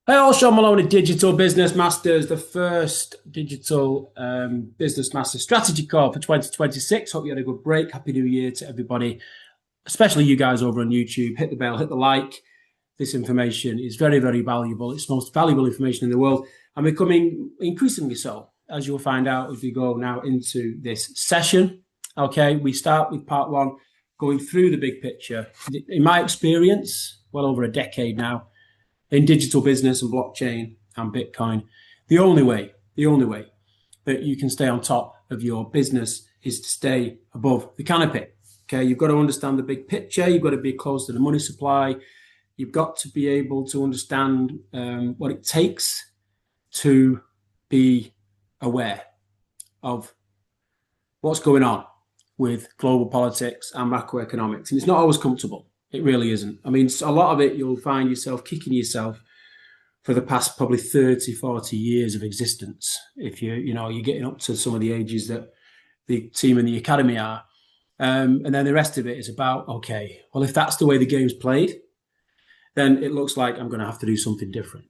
Hey, all, Sean Maloney, Digital Business Masters, the first digital business master strategy call for 2026. Hope you had a good break. Happy New Year to everybody, especially you guys over on YouTube. Hit the bell, hit the like. This information is very, very valuable. It's the most valuable information in the world and becoming increasingly so, as you'll find out as we go now into this session. Okay, we start with part one, going through the big picture. In my experience, well over a decade now, in digital business and blockchain and Bitcoin, the only way that you can stay on top of your business is to stay above the canopy. Okay, you've got to understand the big picture. You've got to be close to the money supply. You've got to be able to understand what it takes to be aware of what's going on with global politics and macroeconomics. And it's not always comfortable. It really isn't. I mean, a lot of it, you'll find yourself kicking yourself for the past probably 30, 40 years of existence. If you're getting up to some of the ages that the team in the academy are. And then the rest of it is about, okay, well, if that's the way the game's played, then it looks like I'm going to have to do something different.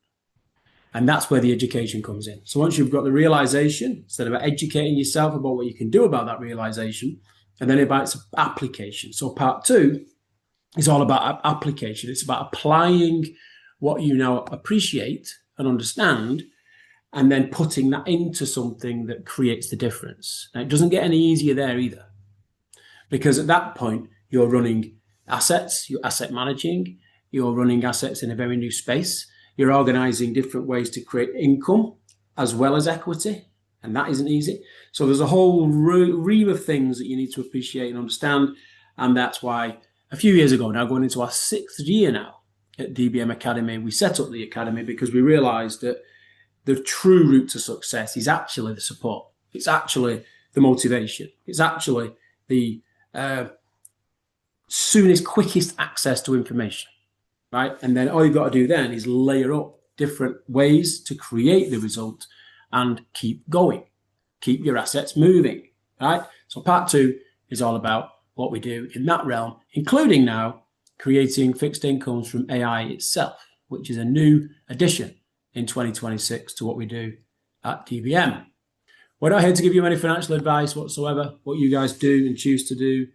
And that's where the education comes in. So once you've got the realization, instead of educating yourself about what you can do about that realization, and then about its application. So part two is all about application. It's about applying what you now appreciate and understand, and then putting that into something that creates the difference. And it doesn't get any easier there either, because at that point, you're running assets, you're asset managing, you're running assets in a very new space. You're organizing different ways to create income as well as equity, and that isn't easy. So there's a whole ream of things that you need to appreciate and understand, and that's why a few years ago now, going into our 6th year now at DBM Academy, we set up the Academy because we realized that the true route to success is actually the support. It's actually the motivation. It's actually the soonest, quickest access to information, right? And then all you've got to do then is layer up different ways to create the result and keep going. Keep your assets moving, right? So part two is all about what we do in that realm, including now creating fixed incomes from AI itself, which is a new addition in 2026 to what we do at DBM. We're not here to give you any financial advice whatsoever. What you guys do and choose to do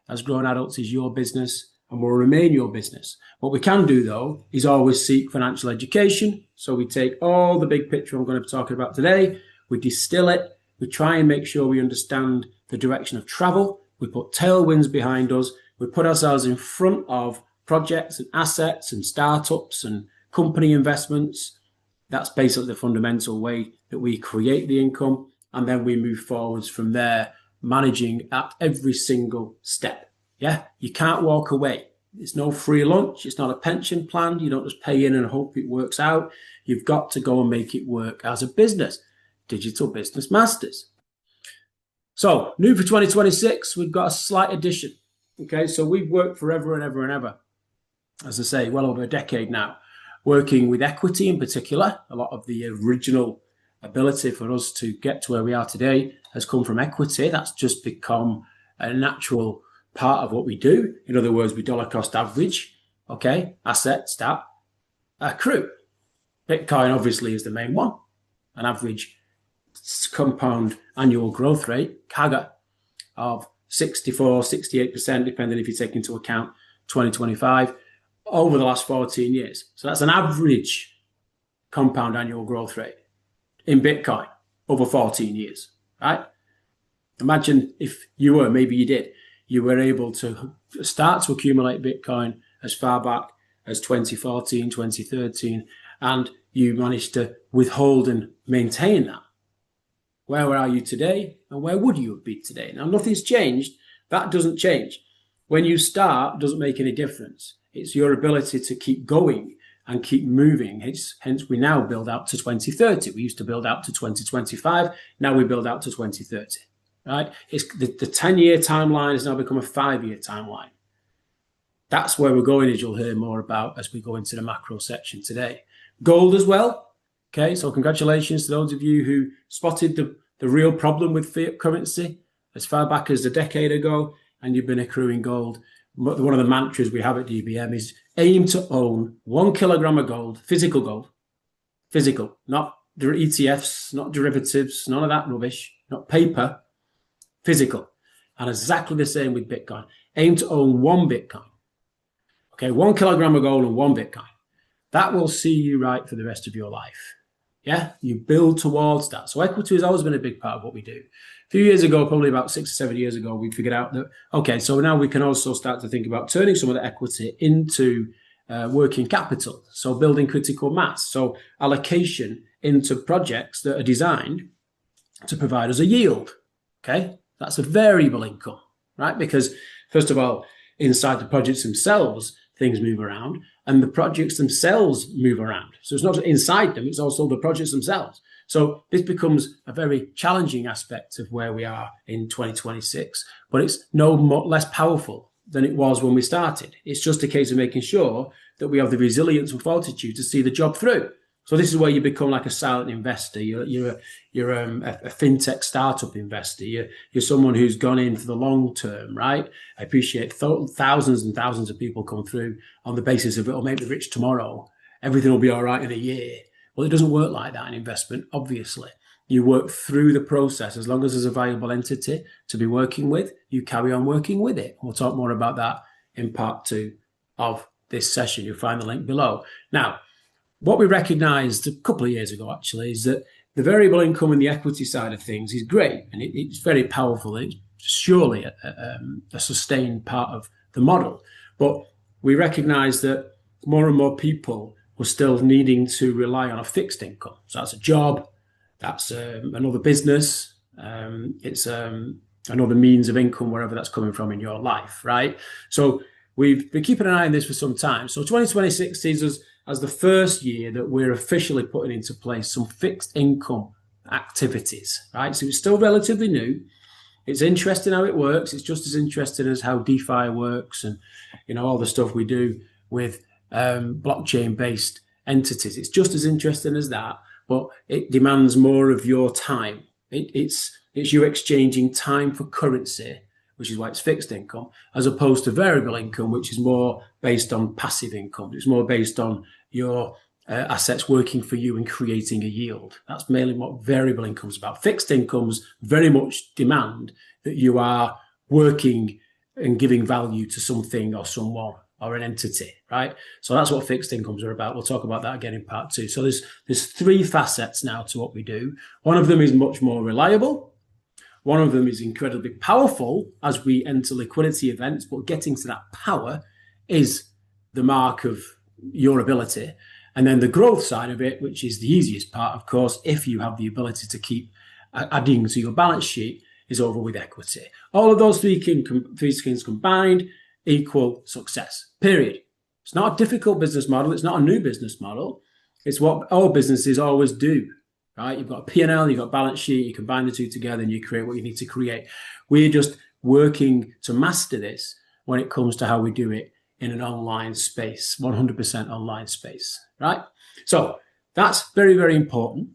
as grown adults is your business and will remain your business. What we can do, though, is always seek financial education. So we take all the big picture I'm going to be talking about today, we distill it, we try and make sure we understand the direction of travel. We put tailwinds behind us. We put ourselves in front of projects and assets and startups and company investments. That's basically the fundamental way that we create the income. And then we move forwards from there, managing at every single step. Yeah, you can't walk away. It's no free lunch. It's not a pension plan. You don't just pay in and hope it works out. You've got to go and make it work as a business. Digital Business Masters. So, new for 2026, we've got a slight addition. Okay, so we've worked forever and ever and ever, as I say, well over a decade now, working with equity in particular. A lot of the original ability for us to get to where we are today has come from equity. That's just become a natural part of what we do. In other words, we dollar cost average, okay, assets that accrue. Bitcoin obviously is the main one, an average compound annual growth rate, CAGR, of 64, 68%, depending if you take into account 2025, over the last 14 years. So that's an average compound annual growth rate in Bitcoin over 14 years, right? Imagine if you were, maybe you did, you were able to start to accumulate Bitcoin as far back as 2014, 2013, and you managed to withhold and maintain that. Where are you today, and where would you be today? Now, nothing's changed. That doesn't change. When you start, it doesn't make any difference. It's your ability to keep going and keep moving. Hence, we now build out to 2030. We used to build out to 2025. Now we build out to 2030. Right? It's the 10-year timeline has now become a 5-year timeline. That's where we're going, as you'll hear more about as we go into the macro section today. Gold as well. Okay, so congratulations to those of you who spotted the real problem with fiat currency as far back as a decade ago, and you've been accruing gold. One of the mantras we have at DBM is aim to own 1 kilogram of gold, physical gold, Physical, not ETFs, not derivatives, none of that rubbish, not paper, physical. And exactly the same with Bitcoin. Aim to own one Bitcoin. Okay, 1 kilogram of gold and one Bitcoin. That will see you right for the rest of your life. Yeah, you build towards that. So equity has always been a big part of what we do. A few years ago, probably about 6 or 7 years ago, we figured out that, okay, so now we can also start to think about turning some of the equity into working capital. So building critical mass. So allocation into projects that are designed to provide us a yield. Okay, that's a variable income, right? Because first of all, inside the projects themselves, things move around, and the projects themselves move around. So it's not inside them, it's also the projects themselves. So this becomes a very challenging aspect of where we are in 2026, but it's no more, less powerful than it was when we started. It's just a case of making sure that we have the resilience and fortitude to see the job through. So this is where you become like a silent investor. You're a fintech startup investor. You're someone who's gone in for the long term, right? I appreciate thousands and thousands of people come through on the basis of it'll make me rich tomorrow. Everything will be all right in a year. Well, it doesn't work like that in investment, obviously. You work through the process. As long as there's a valuable entity to be working with, you carry on working with it. We'll talk more about that in part 2 of this session. You'll find the link below. Now, what we recognized a couple of years ago, actually, is that the variable income and the equity side of things is great, and it's very powerful. It's surely a sustained part of the model. But we recognize that more and more people were still needing to rely on a fixed income. So that's a job, that's another business, it's another means of income, wherever that's coming from in your life, right? So we've been keeping an eye on this for some time. So 2026 sees us as the first year that we're officially putting into place some fixed income activities, right? So it's still relatively new. It's interesting how it works. It's just as interesting as how DeFi works and, you know, all the stuff we do with blockchain-based entities. It's just as interesting as that, but it demands more of your time. It's you exchanging time for currency, which is why it's fixed income, as opposed to variable income, which is more based on passive income. It's more based on your assets working for you and creating a yield. That's mainly what variable income is about. Fixed incomes very much demand that you are working and giving value to something or someone or an entity, right? So that's what fixed incomes are about. We'll talk about that again in part 2. So there's 3 facets now to what we do. One of them is much more reliable. One of them is incredibly powerful as we enter liquidity events, but getting to that power is the mark of your ability. And then the growth side of it, which is the easiest part, of course, if you have the ability to keep adding to your balance sheet, is over with equity. All of those three things combined equal success, period. It's not a difficult business model. It's not a new business model. It's what all businesses always do, right? You've got a P&L, you've got a balance sheet, you combine the two together and you create what you need to create. We're just working to master this when it comes to how we do it in an online space, 100% online space, right? So that's very, very important.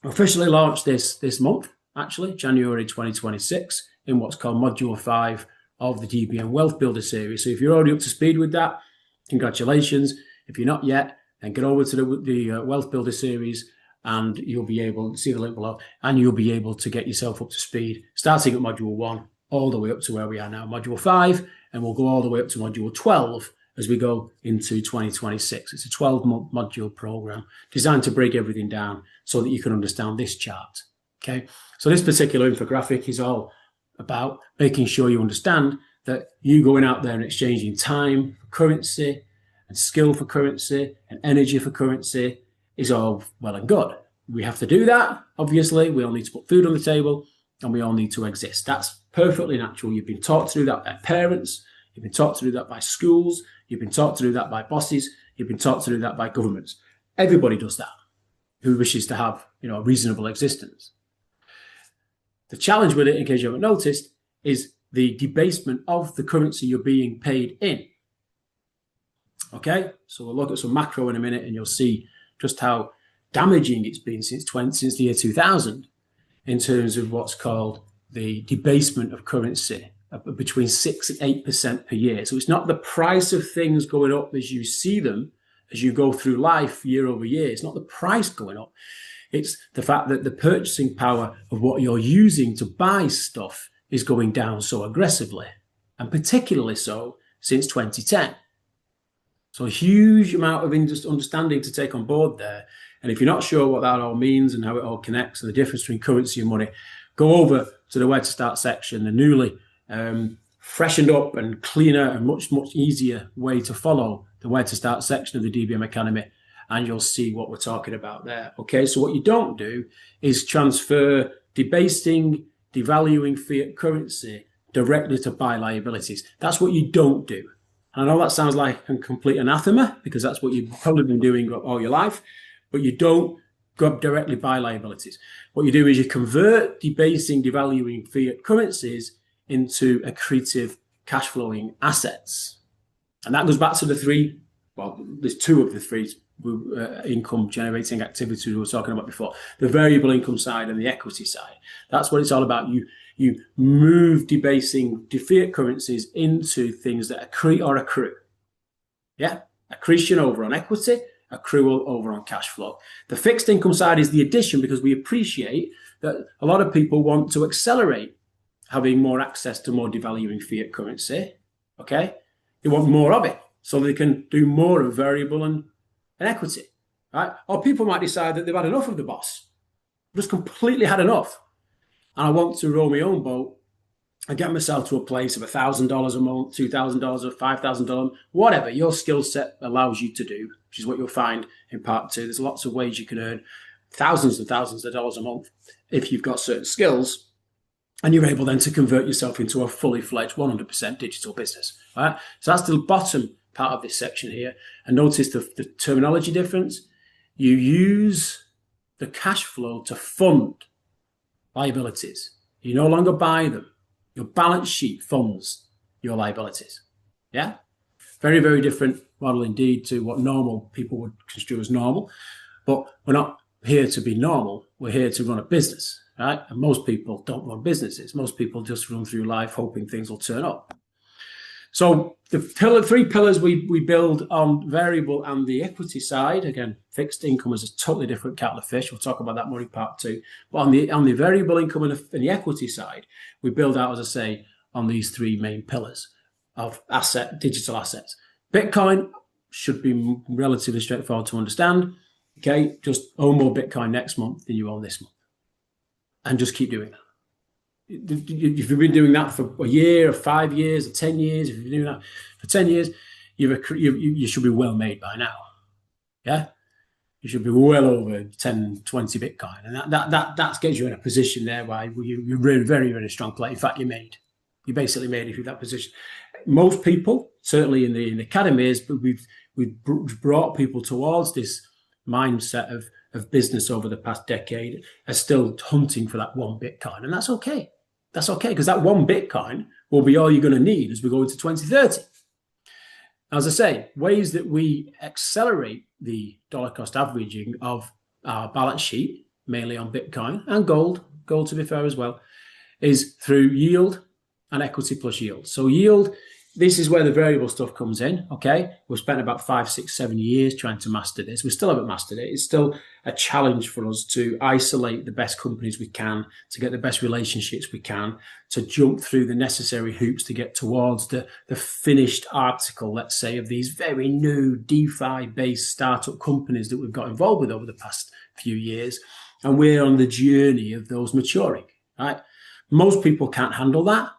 We officially launched this month, actually, January 2026, in what's called Module 5 of the DBM Wealth Builder series. So if you're already up to speed with that, congratulations. If you're not yet, then get over to the Wealth Builder series and you'll be able to see the link below and you'll be able to get yourself up to speed, starting at Module 1 all the way up to where we are now, Module 5, and we'll go all the way up to Module 12 as we go into 2026. It's a 12-month module program designed to break everything down so that you can understand this chart, okay? So this particular infographic is all about making sure you understand that you going out there and exchanging time for currency and skill for currency and energy for currency is all well and good. We have to do that, obviously. We all need to put food on the table and we all need to exist. That's perfectly natural. You've been taught to do that by parents. You've been taught to do that by schools. You've been taught to do that by bosses. You've been taught to do that by governments. Everybody does that who wishes to have, a reasonable existence. The challenge with it, in case you haven't noticed, is the debasement of the currency you're being paid in. Okay, so we'll look at some macro in a minute and you'll see just how damaging it's been since the year 2000 in terms of what's called the debasement of currency between 6 and 8% per year. So it's not the price of things going up as you see them as you go through life year over year. It's not the price going up. It's the fact that the purchasing power of what you're using to buy stuff is going down so aggressively, and particularly so since 2010. So a huge amount of understanding to take on board there. And if you're not sure what that all means and how it all connects and the difference between currency and money, go over to the Where to Start section, the newly freshened up and cleaner and much easier way to follow the Where to Start section of the DBM Academy, and you'll see what we're talking about there. Okay, so what you don't do is transfer debasing, devaluing fiat currency directly to buy liabilities. That's what you don't do. And I know that sounds like a complete anathema, because that's what you've probably been doing all your life, but you don't go directly buy liabilities. What you do is you convert debasing, devaluing fiat currencies into accretive cash flowing assets. And that goes back to the three, well, there's two of the three income generating activities we were talking about before, the variable income side and the equity side. That's what it's all about. You move debasing fiat currencies into things that accrete or accrue. Yeah, accretion over on equity, accrual over on cash flow. The fixed income side is the addition, because we appreciate that a lot of people want to accelerate having more access to more devaluing fiat currency. Okay, they want more of it so they can do more of variable and equity, right? Or people might decide that they've had enough of the boss, just completely had enough, and I want to row my own boat and get myself to a place of $1,000 a month, $2,000 or $5,000, whatever your skill set allows you to do, which is what you'll find in part two. There's lots of ways you can earn thousands and thousands of dollars a month if you've got certain skills, and you're able then to convert yourself into a fully fledged 100% digital business. Right? So that's the bottom part of this section here. And notice the terminology difference. You use the cash flow to fund liabilities. You no longer buy them. Your balance sheet funds your liabilities. Yeah? Very, very different model indeed to what normal people would construe as normal. But we're not here to be normal. We're here to run a business. Right? And most people don't run businesses. Most people just run through life hoping things will turn up. So the three pillars we build on variable and the equity side, again, fixed income is a totally different kettle of fish. We'll talk about that more in part two. But on the variable income and the equity side, we build out, as I say, on these three main pillars of digital assets. Bitcoin should be relatively straightforward to understand. Okay, just own more Bitcoin next month than you own this month. And just keep doing that. If you've been doing that for a year or 5 years or 10 years, if you've been doing that for 10 years, you should be well made by now. Yeah? You should be well over 10, 20 Bitcoin. And that gets you in a position there where you're really very, very strong play. In fact, you're made. You're basically made if you're in that position. Most people, certainly in the academies, but we've brought people towards this mindset of business over the past decade are still hunting for that one Bitcoin. And that's okay. That's okay, because that one Bitcoin will be all you're going to need as we go into 2030. As I say, ways that we accelerate the dollar cost averaging of our balance sheet, mainly on Bitcoin and gold to be fair as well, is through yield and equity plus yield. So yield, this is where the variable stuff comes in, okay? We've spent about 5, 6, 7 years trying to master this. We still haven't mastered it. It's still a challenge for us to isolate the best companies we can, to get the best relationships we can, to jump through the necessary hoops to get towards the finished article, let's say, of these very new DeFi-based startup companies that we've got involved with over the past few years. And we're on the journey of those maturing, right? Most people can't handle that,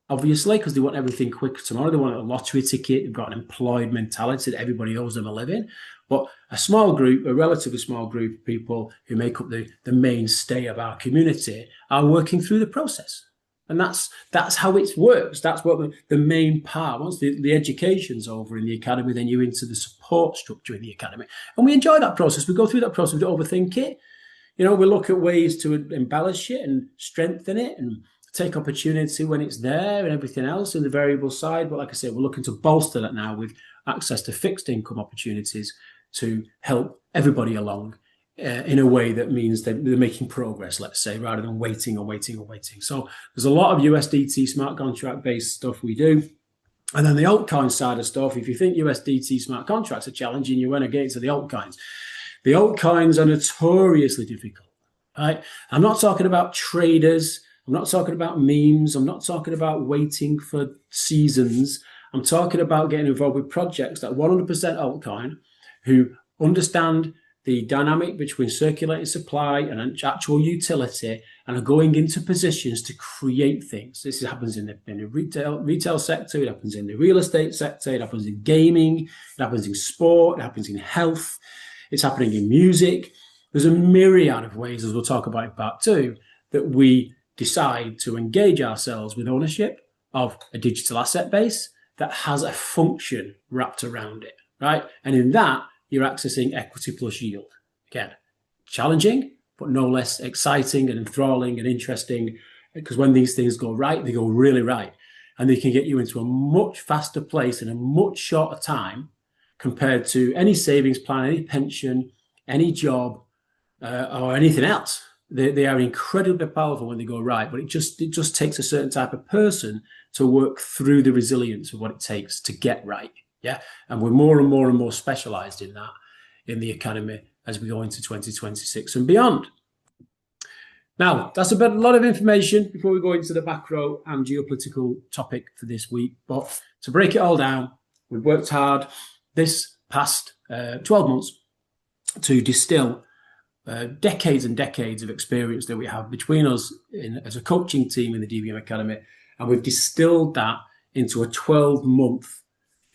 obviously, because they want everything quick tomorrow. They want a lottery ticket. They've got an employed mentality that everybody owes them a living. But a small group, a relatively small group of people who make up the mainstay of our community are working through the process. And that's how it works. That's what the main part. Once the education's over in the academy, then you're into the support structure in the academy. And we enjoy that process. We go through that process. We don't overthink it. You know, we look at ways to embellish it and strengthen it and take opportunity when it's there and everything else in the variable side. But like I said, we're looking to bolster that now with access to fixed income opportunities to help everybody along in a way that means that they're making progress, let's say, rather than waiting. So there's a lot of USDT smart contract based stuff we do. And then the altcoin side of stuff, if you think USDT smart contracts are challenging, you went against the altcoins. The altcoins are notoriously difficult, right? I'm not talking about traders. I'm not talking about memes. I'm not talking about waiting for seasons. I'm talking about getting involved with projects that are 100% altcoin, who understand the dynamic between circulating supply and actual utility, and are going into positions to create things. This happens in the retail sector, it happens in the real estate sector, it happens in gaming, it happens in sport, it happens in health, it's happening in music. There's a myriad of ways, as we'll talk about in part 2, that we decide to engage ourselves with ownership of a digital asset base that has a function wrapped around it, right? And in that, you're accessing equity plus yield. Again, challenging, but no less exciting and enthralling and interesting, because when these things go right, they go really right. And they can get you into a much faster place in a much shorter time compared to any savings plan, any pension, any job, or anything else. They are incredibly powerful when they go right, but it just takes a certain type of person to work through the resilience of what it takes to get right. Yeah, and we're more and more specialized in that in the academy as we go into 2026 and beyond. Now, that's a lot of information before we go into the macro and geopolitical topic for this week. But to break it all down, we've worked hard this past 12 months to distill decades and decades of experience that we have between us as a coaching team in the DBM Academy, and we've distilled that into a 12-month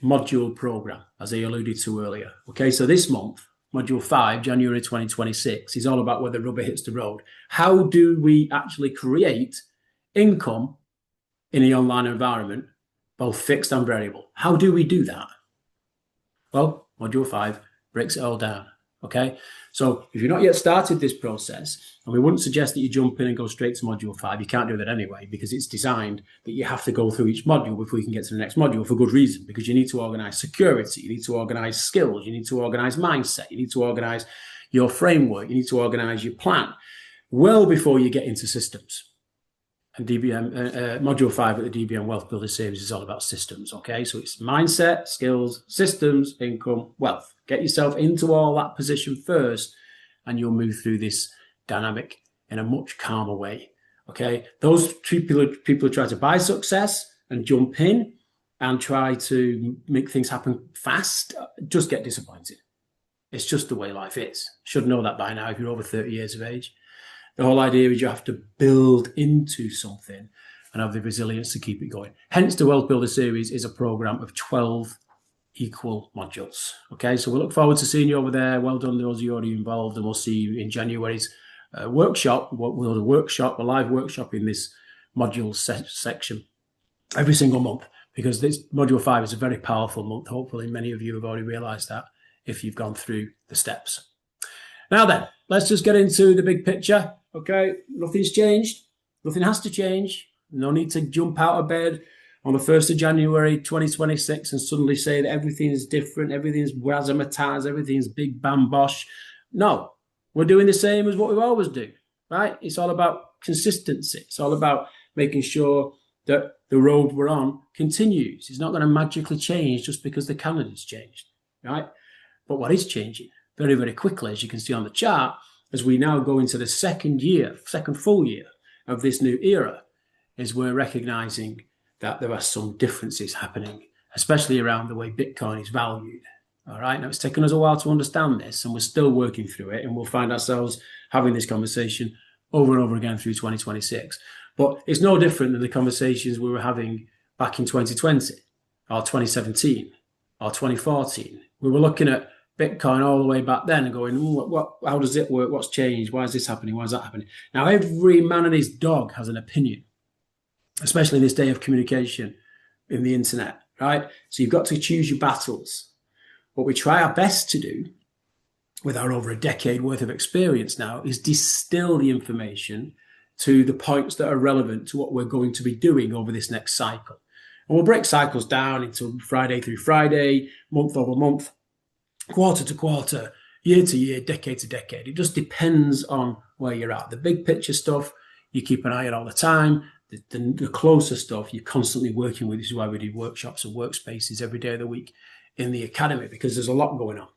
module program, as I alluded to earlier. Okay, so this month, module 5, January 2026, is all about where the rubber hits the road. How do we actually create income in the online environment, both fixed and variable? How do we do that? Well, module 5 breaks it all down. Okay, so if you've not yet started this process, and we wouldn't suggest that you jump in and go straight to module 5, you can't do that anyway, because it's designed that you have to go through each module before you can get to the next module, for good reason, because you need to organize security, you need to organize skills, you need to organize mindset, you need to organize your framework, you need to organize your plan well before you get into systems. And DBM module 5 at the DBM Wealth Builder series is all about systems. Okay, so it's mindset, skills, systems, income, wealth. Get yourself into all that position first, and you'll move through this dynamic in a much calmer way. Okay, those people who try to buy success and jump in and try to make things happen fast just get disappointed. It's just the way life is. Should know that by now if you're over 30 years of age. The whole idea is you have to build into something and have the resilience to keep it going. Hence, the Wealth Builder series is a program of 12 equal modules. Okay, so we look forward to seeing you over there. Well done, those of you already involved, and we'll see you in January's workshop. A live workshop in this module section every single month, because this module 5 is a very powerful month. Hopefully, many of you have already realized that if you've gone through the steps. Now then, let's just get into the big picture. Okay, nothing's changed. Nothing has to change. No need to jump out of bed on the 1st of January 2026 and suddenly say that everything is different, everything's razzmatazz, everything's big bam bosh. No, we're doing the same as what we always do, right? It's all about consistency. It's all about making sure that the road we're on continues. It's not going to magically change just because the calendar's changed, right? But what is changing very, very quickly, as you can see on the chart, as we now go into the second full year of this new era, is we're recognizing that there are some differences happening, especially around the way Bitcoin is valued. All right, now it's taken us a while to understand this, and we're still working through it, and we'll find ourselves having this conversation over and over again through 2026. But it's no different than the conversations we were having back in 2020 or 2017 or 2014. We were looking at Bitcoin all the way back then and going, how does it work? What's changed? Why is this happening? Why is that happening? Now, every man and his dog has an opinion, especially in this day of communication in the internet, right? So you've got to choose your battles. What we try our best to do with our over a decade worth of experience now is distill the information to the points that are relevant to what we're going to be doing over this next cycle. And we'll break cycles down into Friday through Friday, month over month, quarter to quarter, year to year, decade to decade. It just depends on where you're at. The big picture stuff, you keep an eye on all the time. the closer stuff you're constantly working with. This is why we do workshops and workspaces every day of the week in the academy, because there's a lot going on.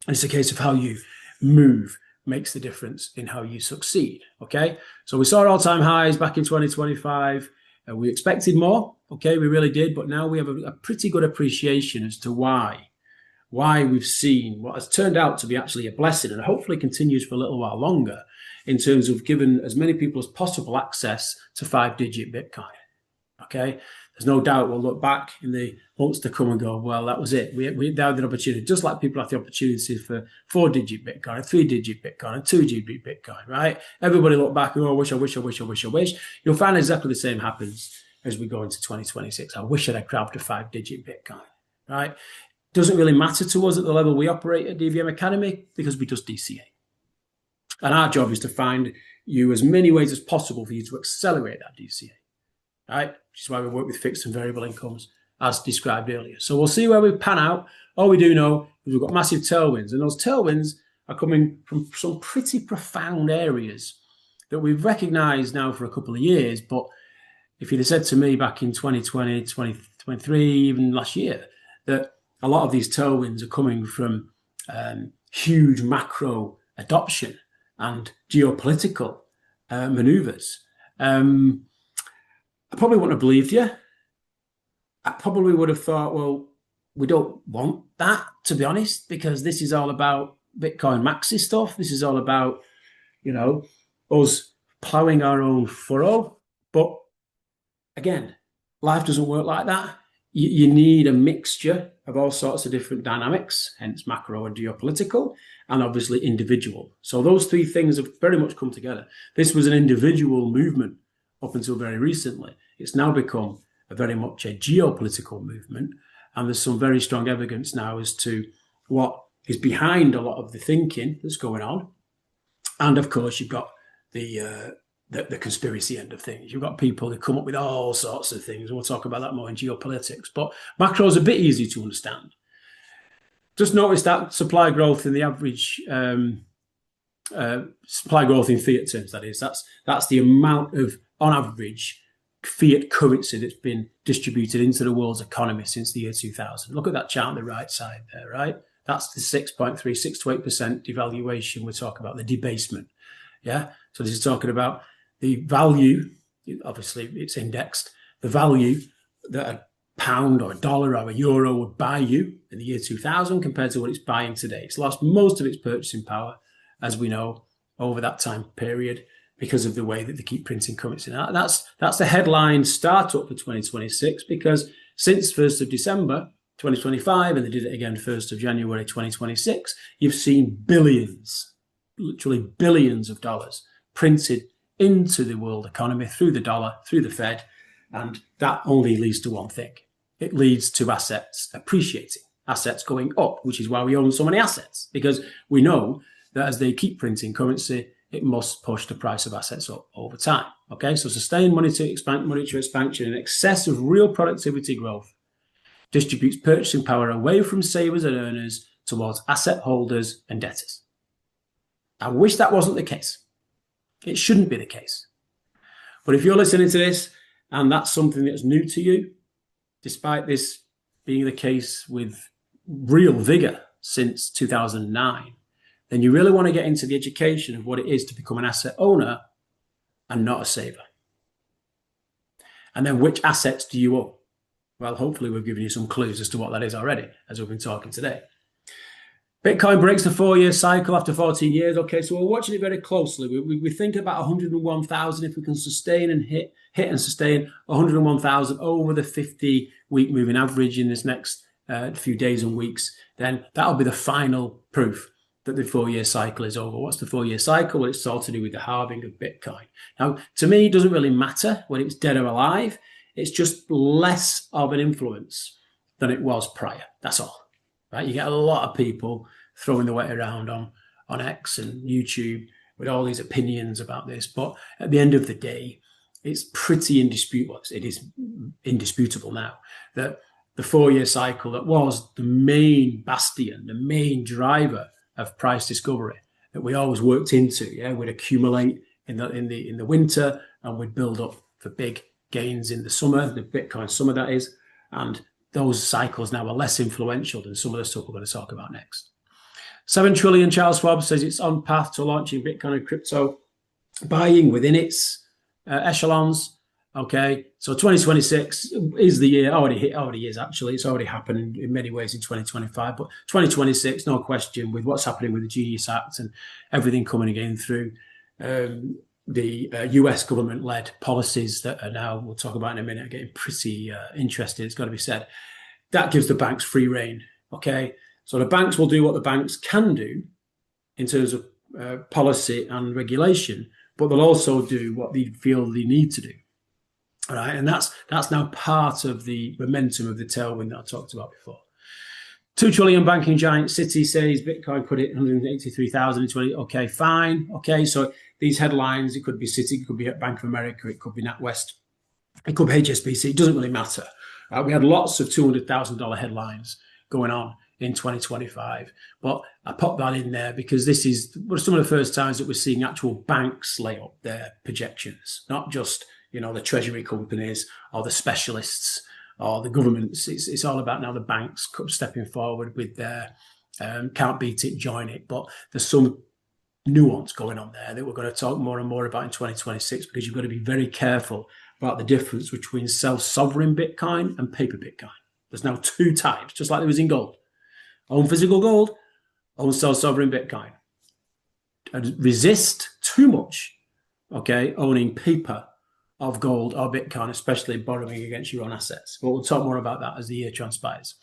And it's a case of how you move makes the difference in how you succeed. Okay, so we saw all-time highs back in 2025. We expected more. Okay, we really did, but now we have a pretty good appreciation as to why we've seen what has turned out to be actually a blessing, and hopefully continues for a little while longer, in terms of giving as many people as possible access to 5-digit Bitcoin. Okay, there's no doubt we'll look back in the months to come and go, well, that was it. We had the opportunity, just like people have the opportunity for 4-digit Bitcoin, 3-digit Bitcoin, and 2-digit Bitcoin, right? Everybody look back and go, I wish. You'll find exactly the same happens as we go into 2026. I wish I'd grabbed a 5-digit Bitcoin, right? Doesn't really matter to us at the level we operate at DBM Academy, because we just DCA. And our job is to find you as many ways as possible for you to accelerate that DCA, right? Which is why we work with fixed and variable incomes, as described earlier. So we'll see where we pan out. All we do know is we've got massive tailwinds, and those tailwinds are coming from some pretty profound areas that we've recognized now for a couple of years. But if you'd have said to me back in 2020, 2023, even last year, that a lot of these tailwinds are coming from huge macro adoption and geopolitical maneuvers, I probably wouldn't have believed you. I probably would have thought, well, we don't want that, to be honest, because this is all about Bitcoin maxi stuff. This is all about, us plowing our own furrow. But again, life doesn't work like that. You need a mixture of all sorts of different dynamics, hence macro and geopolitical, and obviously individual. So those three things have very much come together. This was an individual movement up until very recently. It's now become very much a geopolitical movement, and there's some very strong evidence now as to what is behind a lot of the thinking that's going on. And of course, you've got the conspiracy end of things. You've got people who come up with all sorts of things, and we'll talk about that more in geopolitics. But macro is a bit easy to understand. Just notice that supply growth in the average supply growth in fiat terms. That's the amount of, on average, fiat currency that's been distributed into the world's economy since the year 2000. Look at that chart on the right side there, right? That's the 6.3, 6 to 8% devaluation. We're talking about the debasement. Yeah. So this is talking about the value. Obviously, it's indexed. The value that a pound or a dollar or a euro would buy you in the year 2000 compared to what it's buying today. It's lost most of its purchasing power, as we know, over that time period, because of the way that they keep printing currency. Now, that's the headline startup for 2026, because since 1st of December 2025, and they did it again 1st of January 2026, you've seen billions, literally billions of dollars printed into the world economy through the dollar, through the Fed, and that only leads to one thing. It leads to assets appreciating, assets going up, which is why we own so many assets, because we know that as they keep printing currency, it must push the price of assets up over time. Okay, so sustained monetary expansion in excess of real productivity growth distributes purchasing power away from savers and earners towards asset holders and debtors. I wish that wasn't the case. It shouldn't be the case. But if you're listening to this and that's something that's new to you, despite this being the case with real vigor since 2009, then you really want to get into the education of what it is to become an asset owner and not a saver. And then which assets do you own? Well, hopefully we've given you some clues as to what that is already, as we've been talking today. Bitcoin breaks the 4-year cycle after 14 years. Okay, so we're watching it very closely. We think about 101,000 if we can sustain and hit and sustain 101,000 over the 50-week moving average in this next few days and weeks, then that'll be the final proof that the 4-year cycle is over. What's the 4-year cycle? Well, it's all to do with the halving of Bitcoin. Now, to me, it doesn't really matter whether it's dead or alive. It's just less of an influence than it was prior. That's all. Right? You get a lot of people throwing the weight around on X and YouTube with all these opinions about this. But at the end of the day, it's pretty indisputable. It is indisputable now that the 4-year cycle that was the main bastion, the main driver of price discovery that we always worked into. Yeah, we'd accumulate in the winter and we'd build up for big gains in the summer, the Bitcoin summer that is, and those cycles now are less influential than some of the stuff we're going to talk about next. 7 trillion, Charles Schwab says it's on path to launching Bitcoin and crypto, buying within its echelons. Okay, so 2026 is the year. Already is actually. It's already happened in many ways in 2025, but 2026, no question, with what's happening with the Genius Act and everything coming again through the US government-led policies that are now, we'll talk about in a minute, are getting pretty interesting. It's got to be said. That gives the banks free rein. Okay, so the banks will do what the banks can do in terms of policy and regulation, but they'll also do what they feel they need to do. All right, and that's now part of the momentum of the tailwind that I talked about before. 2 trillion banking giant Citi says Bitcoin could hit 183,000 in 20. Okay, fine. Okay, so these headlines, it could be Citi, it could be Bank of America, it could be NatWest, it could be HSBC. It doesn't really matter. We had lots of $200,000 headlines going on in 2025, but I put that in there because this is some of the first times that we're seeing actual banks lay up their projections, not just the treasury companies or the specialists or the governments. It's all about now the banks stepping forward with their can't beat it, join it. But there's some nuance going on there that we're going to talk more and more about in 2026, because you've got to be very careful about the difference between self-sovereign Bitcoin and paper Bitcoin. There's now 2 types, just like there was in gold. Own physical gold, own self-sovereign Bitcoin. And resist too much, owning paper of gold or Bitcoin, especially borrowing against your own assets. But we'll talk more about that as the year transpires.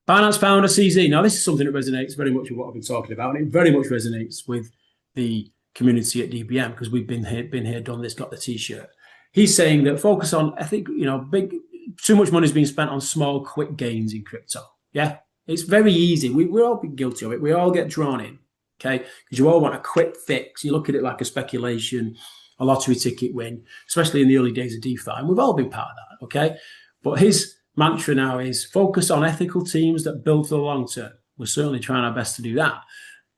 Binance founder CZ. Now, this is something that resonates very much with what I've been talking about, and it very much resonates with the community at DBM, because we've been here, done this, got the T-shirt. He's saying that focus on, I think, too much money is being spent on small, quick gains in crypto. Yeah, it's very easy. We're all guilty of it. We all get drawn in, okay, because you all want a quick fix. You look at it like a speculation, a lottery ticket win, especially in the early days of DeFi. And we've all been part of that, okay? But his mantra now is focus on ethical teams that build for the long term. We're certainly trying our best to do that.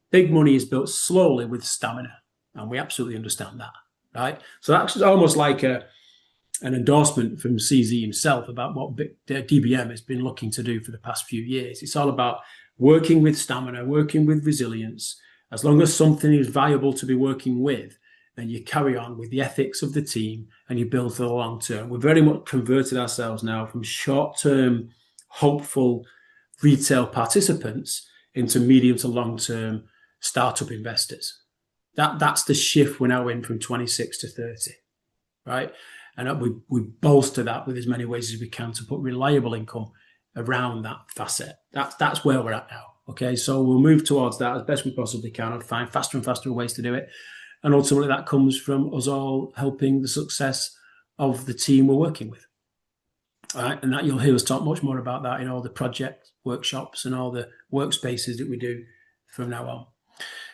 Big money is built slowly with stamina, and we absolutely understand that, right? So that's almost like an endorsement from CZ himself about what DBM has been looking to do for the past few years. It's all about working with stamina, working with resilience. As long as something is valuable to be working with, then you carry on with the ethics of the team and you build for the long term. We've very much converted ourselves now from short-term, hopeful retail participants into medium to long-term startup investors. That's the shift we're now in from 26 to 30, right? And we bolster that with as many ways as we can to put reliable income around that facet. That's where we're at now, okay? So we'll move towards that as best we possibly can and find faster and faster ways to do it. And ultimately, that comes from us all helping the success of the team we're working with. All right, and that you'll hear us talk much more about that in all the project workshops and all the workspaces that we do from now on.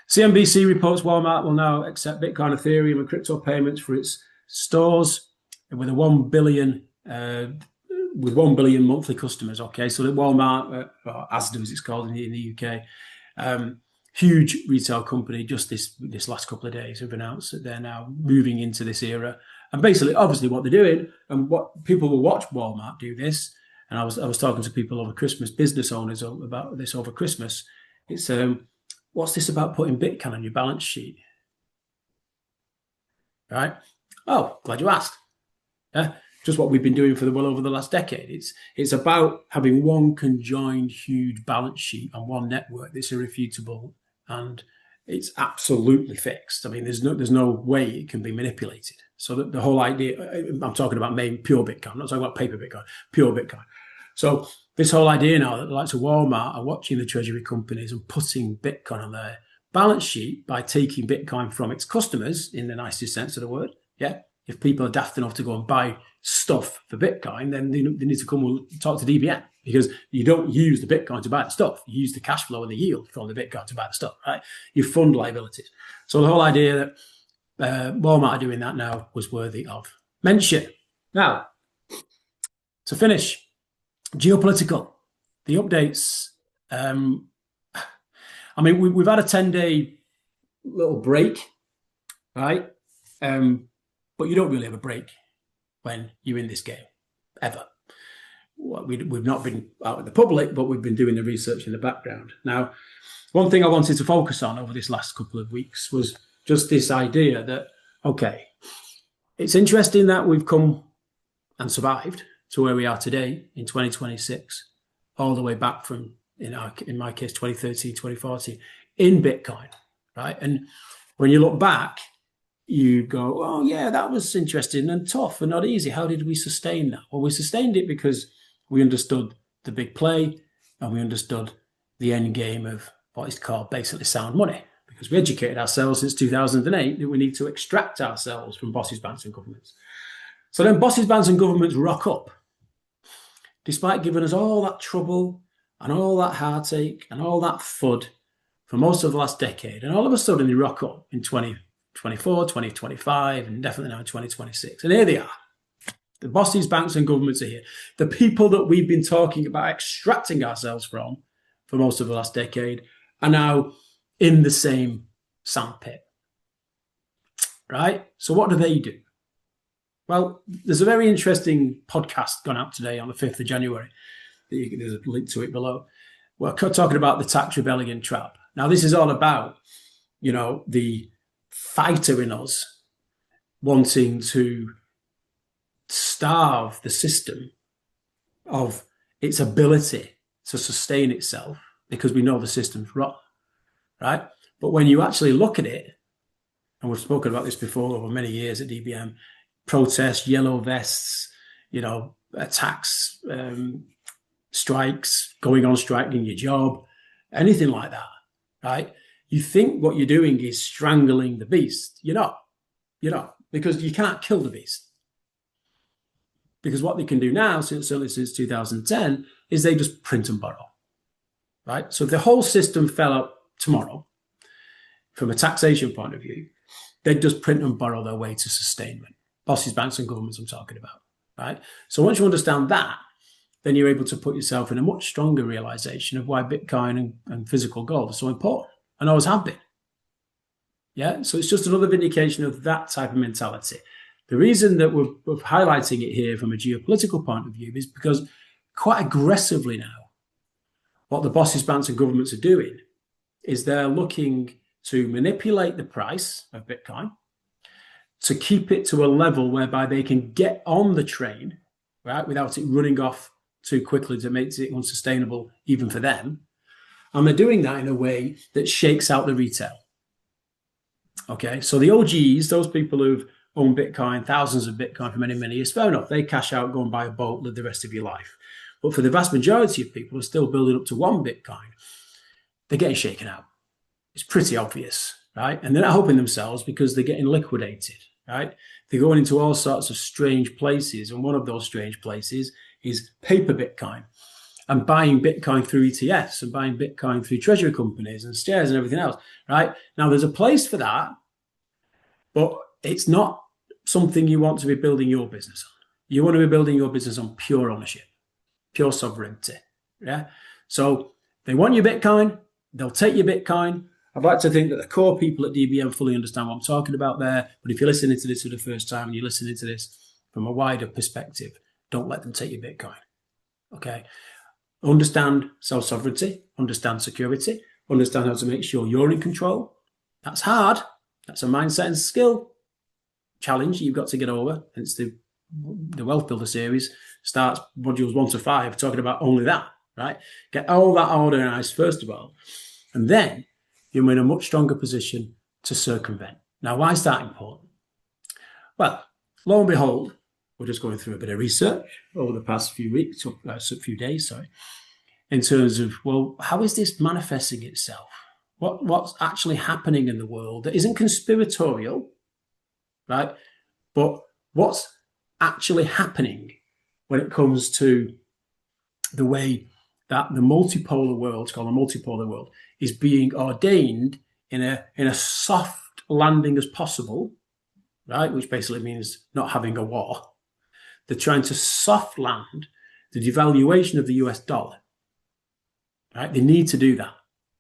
CNBC reports Walmart will now accept Bitcoin, Ethereum, and crypto payments for its stores with 1 billion monthly customers. Okay, so that Walmart, or Asda as it's called in the UK. Huge retail company, just this last couple of days have announced that they're now moving into this era. And basically, obviously, what they're doing, and what people will watch Walmart do this, and I was talking to people over Christmas, business owners about this over Christmas. It's what's this about putting Bitcoin on your balance sheet? Right? Oh, glad you asked. Just what we've been doing for over the last decade. It's about having one conjoined huge balance sheet on one network that's irrefutable, and it's absolutely fixed. I mean, there's no way it can be manipulated. So the whole idea, I'm talking about pure Bitcoin, I'm not talking about paper Bitcoin, pure Bitcoin. So this whole idea now that the likes of Walmart are watching the treasury companies and putting Bitcoin on their balance sheet by taking Bitcoin from its customers, in the nicest sense of the word. Yeah, if people are daft enough to go and buy stuff for Bitcoin, then they need to come and talk to DBM, because you don't use the Bitcoin to buy the stuff. You use the cash flow and the yield from the Bitcoin to buy the stuff, right? You fund liabilities. So the whole idea that Walmart are doing that now was worthy of mention. Now, to finish, geopolitical, the updates. I mean, we've had a 10-day little break, right? But you don't really have a break when you're in this game, ever. We've not been out in the public, but we've been doing the research in the background. Now, one thing I wanted to focus on over this last couple of weeks was just this idea that, okay, it's interesting that we've come and survived to where we are today in 2026, all the way back from, in my case, 2013, 2014, in Bitcoin, right? And when you look back, you go, oh, yeah, that was interesting and tough and not easy. How did we sustain that? Well, we sustained it because we understood the big play and we understood the end game of what is called basically sound money, because we educated ourselves since 2008 that we need to extract ourselves from bosses, banks, and governments. So then bosses, banks, and governments rock up, despite giving us all that trouble and all that heartache and all that FUD for most of the last decade. And all of a sudden they rock up in 2024, 2025, and definitely now in 2026. And here they are. The bosses, banks, and governments are here. The people that we've been talking about extracting ourselves from for most of the last decade are now in the same sandpit, right? So what do? Well, there's a very interesting podcast gone out today on the 5th of January. There's a link to it below. We're talking about the tax rebellion trap. Now, this is all about, the fighter in us wanting to starve the system of its ability to sustain itself because we know the system's rotten, right? But when you actually look at it, and we've spoken about this before over many years at DBM, protests, yellow vests, attacks, strikes, going on strike in your job, anything like that, right? You think what you're doing is strangling the beast. You're not, because you can't kill the beast. Because what they can do now, certainly since 2010, is they just print and borrow, right? So if the whole system fell out tomorrow, from a taxation point of view, they'd just print and borrow their way to sustainment. Bosses, banks, and governments I'm talking about, right? So once you understand that, then you're able to put yourself in a much stronger realization of why Bitcoin and physical gold are so important, and always have been. Yeah, so it's just another vindication of that type of mentality. The reason that we're highlighting it here from a geopolitical point of view is because quite aggressively now, what the bosses, banks, and governments are doing is they're looking to manipulate the price of Bitcoin to keep it to a level whereby they can get on the train, right, without it running off too quickly to make it unsustainable even for them. And they're doing that in a way that shakes out the retail. Okay, so the OGs, those people who've owned Bitcoin, thousands of Bitcoin for many, many years, fair enough. They cash out, go and buy a boat, live the rest of your life. But for the vast majority of people who are still building up to one Bitcoin, they're getting shaken out. It's pretty obvious, right? And they're not helping themselves because they're getting liquidated, right? They're going into all sorts of strange places. And one of those strange places is paper Bitcoin, and buying Bitcoin through ETFs and buying Bitcoin through treasury companies and shares and everything else, right? Now, there's a place for that, but it's not something you want to be building your business on. You want to be building your business on pure ownership, pure sovereignty, yeah? So they want your Bitcoin, they'll take your Bitcoin. I'd like to think that the core people at DBM fully understand what I'm talking about there, but if you're listening to this for the first time and you're listening to this from a wider perspective, don't let them take your Bitcoin, okay? Understand self-sovereignty, understand security, understand how to make sure you're in control. That's hard. That's a mindset and skill challenge you've got to get over. Hence the Wealth Builder series starts modules 1 to 5 talking about only that, right? Get all that organized first of all, and then you're in a much stronger position to circumvent. Now, why is that important? Well, lo and behold, we're just going through a bit of research over the past few weeks, few days, in terms of, well, how is this manifesting itself? What's actually happening in the world that isn't conspiratorial, right? But what's actually happening when it comes to the way that the multipolar world, it's called a multipolar world, is being ordained in a soft landing as possible, right? Which basically means not having a war. They're trying to soft land the devaluation of the US dollar, right? They need to do that.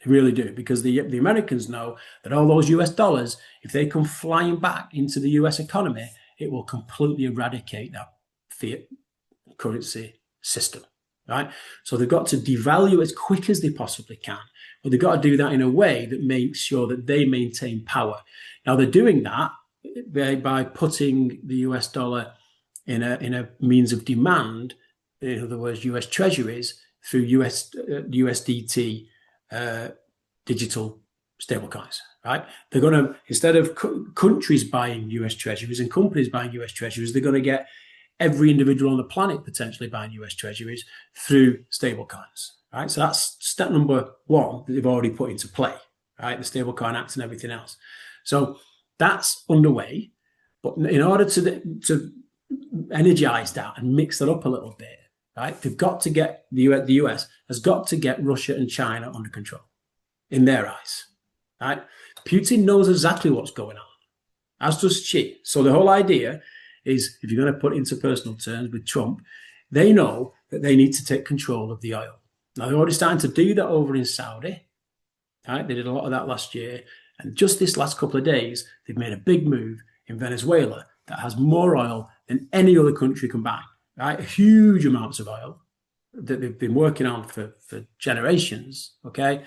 They really do, because the Americans know that all those US dollars, if they come flying back into the US economy, it will completely eradicate that fiat currency system, right? So they've got to devalue as quick as they possibly can, but they've got to do that in a way that makes sure that they maintain power. Now they're doing that by putting the US dollar in a means of demand, in other words, US treasuries through USDT digital stablecoins, right? They're going to, instead of countries buying US treasuries and companies buying US treasuries, they're going to get every individual on the planet potentially buying US treasuries through stablecoins, right? So that's step number one that they've already put into play, right? The Stablecoin Act and everything else. So that's underway. But in order to energize that and mix that up a little bit, right, they've got to get, the US has got to get Russia and China under control in their eyes, right? Putin knows exactly what's going on, as does Xi. So the whole idea is, if you're going to put it into personal terms with Trump, they know that they need to take control of the oil. Now, they're already starting to do that over in Saudi, right? They did a lot of that last year. And just this last couple of days, they've made a big move in Venezuela that has more oil than any other country combined, right? Huge amounts of oil that they've been working on for generations, okay?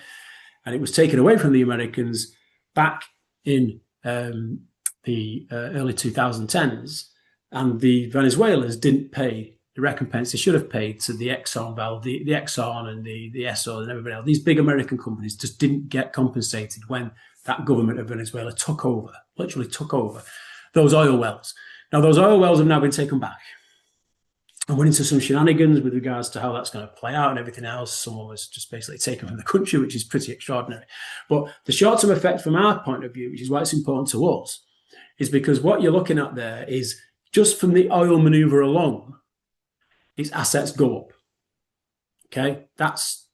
And it was taken away from the Americans back in the early 2010s, and the Venezuelans didn't pay the recompense they should have paid to the Exxon the Exxon and the Esso and everybody else. These big American companies just didn't get compensated when that government of Venezuela took over, literally took over those oil wells. Now, those oil wells have now been taken back. I went into some shenanigans with regards to how that's going to play out and everything else. Someone was just basically taken from the country, which is pretty extraordinary. But the short-term effect from our point of view, which is why it's important to us, is because what you're looking at there is, just from the oil maneuver alone, its assets go up. Okay, that's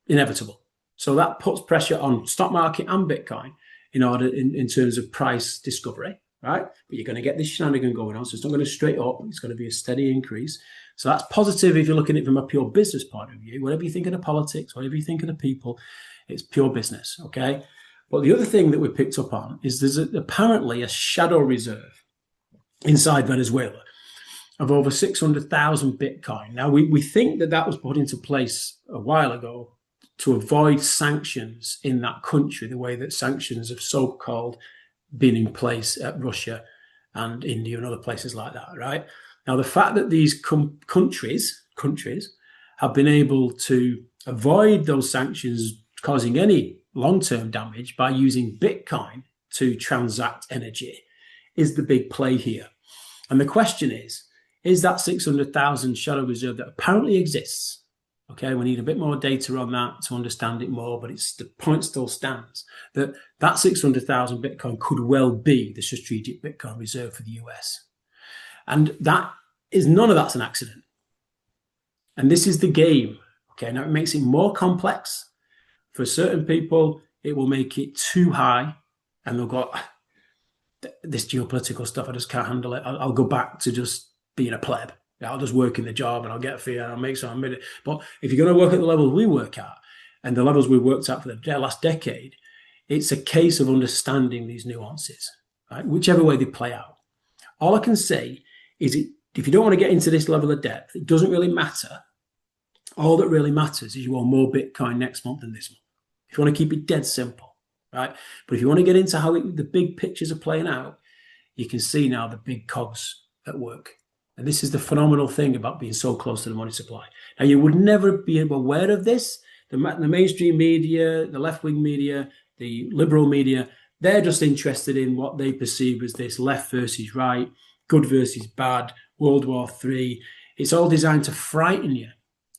inevitable. So that puts pressure on stock market and Bitcoin in terms of price discovery, right? But you're going to get this shenanigan going on, so it's not going to straight up. It's going to be a steady increase. So that's positive if you're looking at it from a pure business point of view. Whatever you think of the politics, whatever you think of the people, it's pure business, okay? But the other thing that we picked up on is there's apparently a shadow reserve inside Venezuela of over 600,000 Bitcoin. Now, we think that was put into place a while ago to avoid sanctions in that country, the way that sanctions have so-called been in place at Russia and India and other places like that, right? Now, the fact that these countries have been able to avoid those sanctions causing any long-term damage by using Bitcoin to transact energy is the big play here. And the question is that 600,000 shadow reserve that apparently exists? Okay, we need a bit more data on that to understand it more, but the point still stands that 600,000 Bitcoin could well be the strategic Bitcoin reserve for the US. And none of that's an accident. And this is the game. Okay, now it makes it more complex. For certain people, it will make it too high, and they'll go, this geopolitical stuff, I just can't handle it. I'll go back to just being a pleb. I'll just work in the job and I'll get a fee and I'll make some money. But if you're going to work at the levels we work at and the levels we worked at for the last decade, it's a case of understanding these nuances, right? Whichever way they play out. All I can say is if you don't want to get into this level of depth, it doesn't really matter. All that really matters is you want more Bitcoin next month than this month. If you want to keep it dead simple, right? But if you want to get into how the big pictures are playing out, you can see now the big cogs at work. And this is the phenomenal thing about being so close to the money supply. Now, you would never be aware of this. The mainstream media, the left-wing media, the liberal media, they're just interested in what they perceive as this left versus right, good versus bad, World War III. It's all designed to frighten you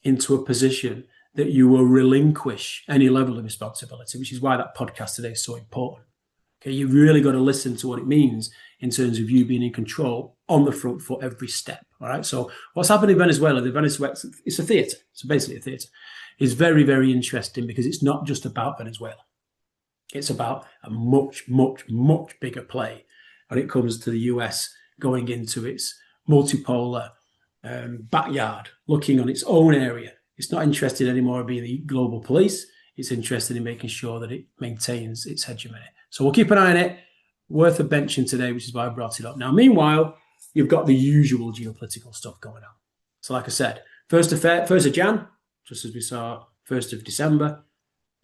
into a position that you will relinquish any level of responsibility, which is why that podcast today is so important. Okay, you really got to listen to what it means in terms of you being in control on the front foot every step. All right. So what's happening in Venezuela? It's a theatre. It's basically a theatre. It's very, very interesting because it's not just about Venezuela. It's about a much, much, much bigger play when it comes to the US going into its multipolar backyard, looking on its own area. It's not interested anymore in being the global police. It's interested in making sure that it maintains its hegemony. So we'll keep an eye on it. Worth a mention today, which is why I brought it up. Now, meanwhile, you've got the usual geopolitical stuff going on. So like I said, 1st of Jan, just as we saw 1st of December,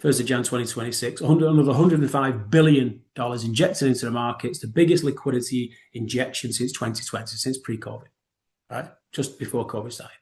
1st of Jan 2026, another $105 billion injected into the markets, the biggest liquidity injection since 2020, since pre-COVID, right? Just before COVID started.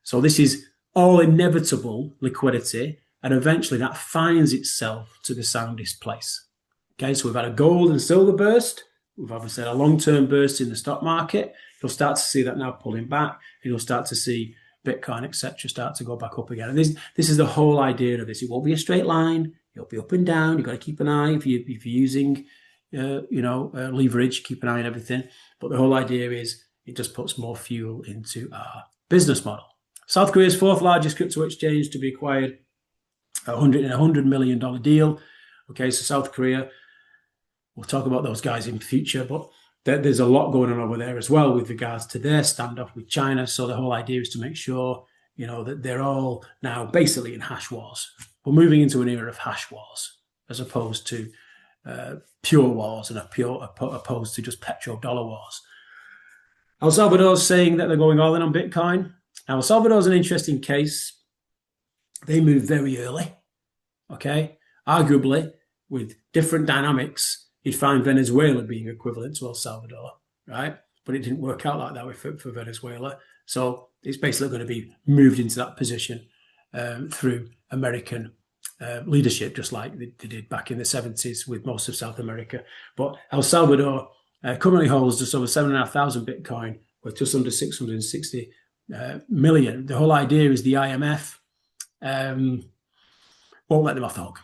So this is all inevitable liquidity, and eventually that finds itself to the soundest place. Okay, so we've had a gold and silver burst. We've obviously had a long-term burst in the stock market. You'll start to see that now pulling back, and you'll start to see Bitcoin, etc., start to go back up again. And this is the whole idea of this. It won't be a straight line. It'll be up and down. You've got to keep an eye if you're using, leverage. Keep an eye on everything. But the whole idea is it just puts more fuel into our business model. South Korea's 4th largest crypto exchange to be acquired, $100 million deal. Okay, so South Korea, we'll talk about those guys in future, but there's a lot going on over there as well with regards to their standoff with China. So the whole idea is to make sure, that they're all now basically in hash wars. We're moving into an era of hash wars as opposed to pure wars and opposed to just petrodollar wars. El Salvador's saying that they're going all in on Bitcoin. Now, El Salvador's an interesting case. They moved very early, okay? Arguably, with different dynamics, you'd find Venezuela being equivalent to El Salvador, right? But it didn't work out like that for Venezuela. So it's basically going to be moved into that position through American leadership, just like they did back in the 70s with most of South America. But El Salvador currently holds just over 7,500 Bitcoin with just under 660 million. The whole idea is the IMF won't let them off the hook.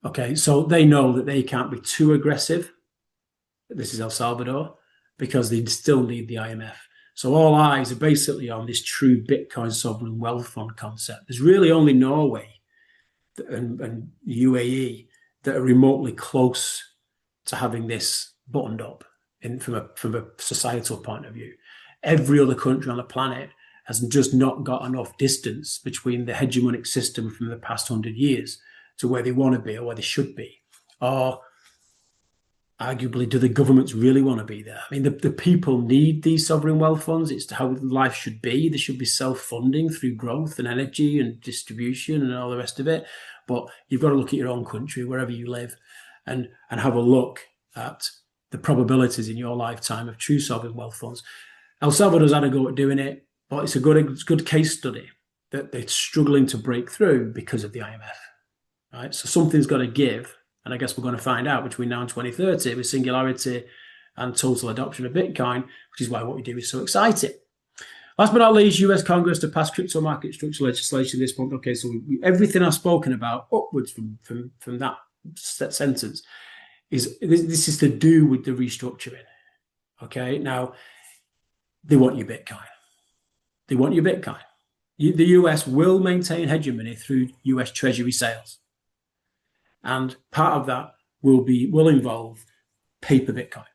Okay, so they know that they can't be too aggressive. This is El Salvador, because they still need the IMF. So all eyes are basically on this true Bitcoin sovereign wealth fund concept. There's really only Norway and UAE that are remotely close to having this buttoned up from a societal point of view. Every other country on the planet has just not got enough distance between the hegemonic system from the past 100 years to where they want to be or where they should be. Or arguably, do the governments really want to be there? I mean, the people need these sovereign wealth funds. It's how life should be. They should be self-funding through growth and energy and distribution and all the rest of it. But you've got to look at your own country, wherever you live, and have a look at the probabilities in your lifetime of true sovereign wealth funds. El Salvador's had a go at doing it, but it's a good case study that they're struggling to break through because of the IMF. Right? So something's got to give, and I guess we're going to find out between now and 2030 with singularity and total adoption of Bitcoin, which is why what we do is so exciting. Last but not least, US Congress to pass crypto market structure legislation this month. Okay, so everything I've spoken about upwards from that sentence is this is to do with the restructuring. Okay, now they want your Bitcoin. They want your Bitcoin. The US will maintain hegemony through US Treasury sales. And part of that will involve paper Bitcoin,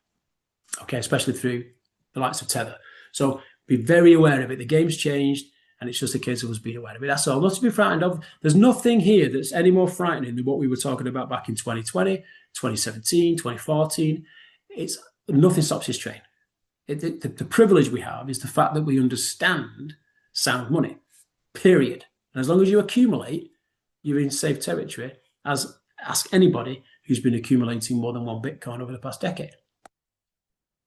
okay, especially through the likes of Tether. So be very aware of it. The game's changed, and it's just a case of us being aware of it. That's all. Not to be frightened of. There's nothing here that's any more frightening than what we were talking about back in 2020, 2017, 2014. Nothing stops this train. The privilege we have is the fact that we understand sound money, period. And as long as you accumulate, you're in safe territory, as ask anybody who's been accumulating more than one Bitcoin over the past decade.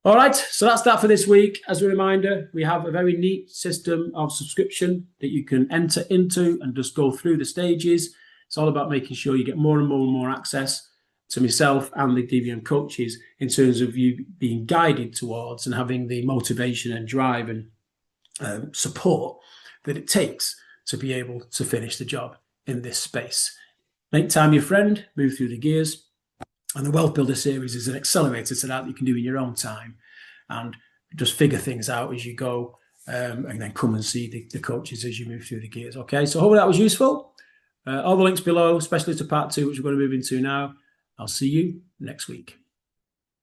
All right, so that's that for this week. As a reminder, we have a very neat system of subscription that you can enter into and just go through the stages. It's all about making sure you get more and more access to myself and the DBM coaches in terms of you being guided towards and having the motivation and drive and support that it takes to be able to finish the job in this space. Make time your friend, move through the gears. And the Wealth Builder series is an accelerator to that you can do in your own time and just figure things out as you go and then come and see the coaches as you move through the gears. Okay, so hopefully that was useful. All the links below, especially to part 2, which we're going to move into now. I'll see you next week.